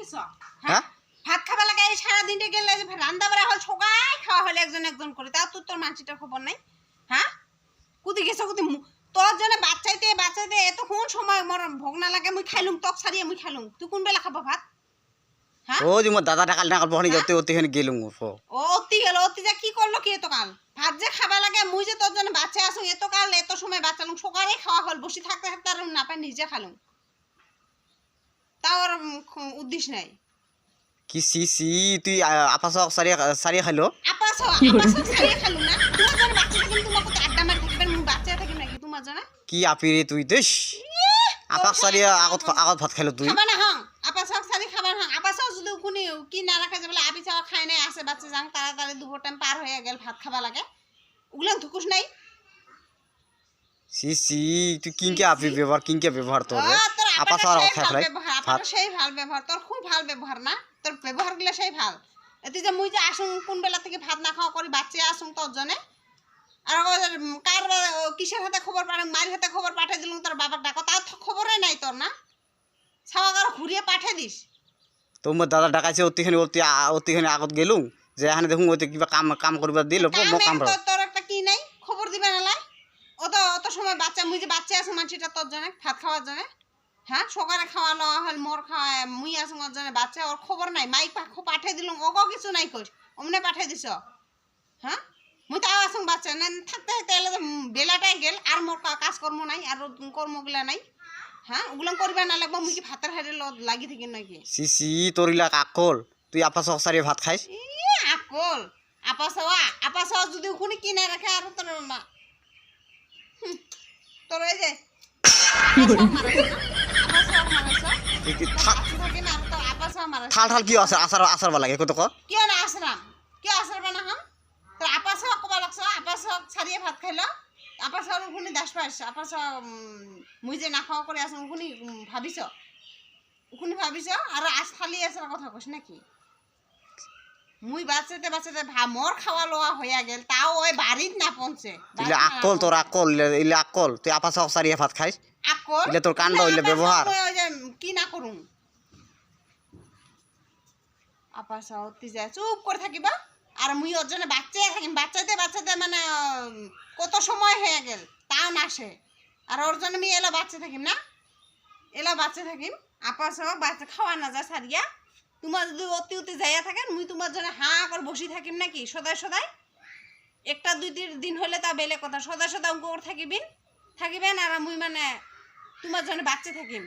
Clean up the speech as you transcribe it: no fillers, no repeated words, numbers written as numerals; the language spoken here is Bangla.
কিছ হ্যাঁ ভাত খাবা লাগে এই সারা দিনটা গেলে যে রান্না বাড়া হল সবাই খাওয়া হলে একজন একজন করে তাও তোর মানসিটার খবর নাই হ্যাঁ কুদি গেছ কুদি তোর জন্য বাচ্চাইতে এতক্ষণ সময় মোর ভোগ না লাগে মুই খাইলুম তক সারিয়ে মুই খাইলুম তুই কোন বেলা খাবা ভাত হ্যাঁ ও যে মোর দাদা টাকাল না বহনি যতে অতিখানি গেলুম ও অতি গেল অতি যা কি করলো কি এত কাল ভাত যে খাবা লাগে মুই যে তোর জন্য বাচ্চা আসুন এত কাল এত সময় বাচ্চালুম সকালে খাওয়া হল বসে থাকতে থাকতে আর না পাই নিজে খালুম তাও আর উদ্দেশ্য নাই কি সি সি তুই আপাস সারিয়া খাইলো আপাস সারিয়ে খালুম না তোমার জন্য বাচ্চা থাকিম তোমার কত আড্ডা মারি থাকিবেন মুই বাচ্চা থাকিম নাকি তোমার জন্য কি আপিরে তুই দেশ আপাস সারিয়া আগত ভাত খাইলো তুই খাবা না হং আপাস সারি খাবা না আপাস যদি কোনি কি না রাখা যাবে আবি চাওয়া খাই নাই আছে বাচ্চা যাং তাড়াতাড়ি দুপুর টাইম পার হয়ে গেল ভাত খাবা লাগে ওগুলো ধুকুস নাই সি সি তুই কিংকে আপি ব্যবহার তোর আপাস আর খাই ফেলাই ভাত সেই ভাল ব্যবহার তোর খুব ভাল ব্যবহার না তোর ব্যবহার গুলো সেই ভাল এতে যে মুই যে আসুন কোন বেলা থেকে ভাত না খাওয়া করি বাচ্চা আসুন তোর জন্য আর কার কিসের হাতে খবর পাঠাম মায়ের হাতে খবর পাঠিয়ে দিলুম তোর বাবার ডাকো তার খবরই নাই তোর না ছাওয়া কারো ঘুরিয়ে পাঠিয়ে দিস তোমার দাদা ডাকাইছে অতিখানি আগত গেলুম যে এখানে দেখুন ওইতে কিবা কাম করবা দিল মো কাম তোর একটা কি নাই খবর দিবে না অত সময় বাচ্চা মুই যে বাচ্চা আসুন মানুষটা তোর জন্য ভাত খাওয়ার জন্য হ্যাঁ সকালে খাওয়া লওয়া হল মোর খাওয়া মুই আসুন ওর জন্য বাচ্চা ওর খবর নাই মাইক পাঠিয়ে দিলুম ওকেও কিছু নাই কইস অমনে পাঠিয়ে দিছ হ্যাঁ মুই তাও আসুন বাচ্চা না থাকতে থাকতে এলে বেলাটাই গেল আর মোর কাজকর্ম নাই আর কর্মগুলা নাই হ্যাঁ ওগুলো করবে না লাগবো মুই কি ভাতের হাড়ে লাগি থাকি নাকি সি সি তোর ইলাক আকল তুই আপাস সারিয়া ভাত খাইস আকল আপাস যদি ওখানে কিনে রাখে আর তোর তোর এই যে থাল কি আছে আসার লাগে কত ক কিয় না আসরাম কিয় আসরাম না হাম তোর আপাস কবা লাগছ আপাস ছাড়িয়ে ভাত খাইলো আপাস ওখানে দাস পাইস আপাস মুই যে না খাওয়া করে আসুন ওখানে ভাবিস আর আজ খালি আসার কথা কইস নাকি মুই বাচ্চাতে মোর খাওয়া লোয়া হইয়া গেল তাও ওই বাড়িত না পৌঁছে ইলে আকল তুই আপাস সারিয়া ভাত খাইস আকল ইলে তোর কাণ্ড ইলে ব্যবহার ওই যে কি না করুম আপাস অতি যায় চুপ করে থাকিবা আর মুই ওর জন্য বাচ্চাতে মানে কত সময় হয়ে গেল তাও না সে আর ওর জন্য আমি এলা বাচ্চা থাকিম আপাস বাচ্চা খাওয়া না যা সারিয়া তোমার যদি অতি যাইয়া থাকেন মুই তোমার জন্য করে বসি থাকিম নাকি সদাই একটা দুই দিন হলে তা বেলে কথা সদাই অঙ্ক করে থাকিবেন আর মুই মানে তোমার জন্য বাচ্চা থাকিম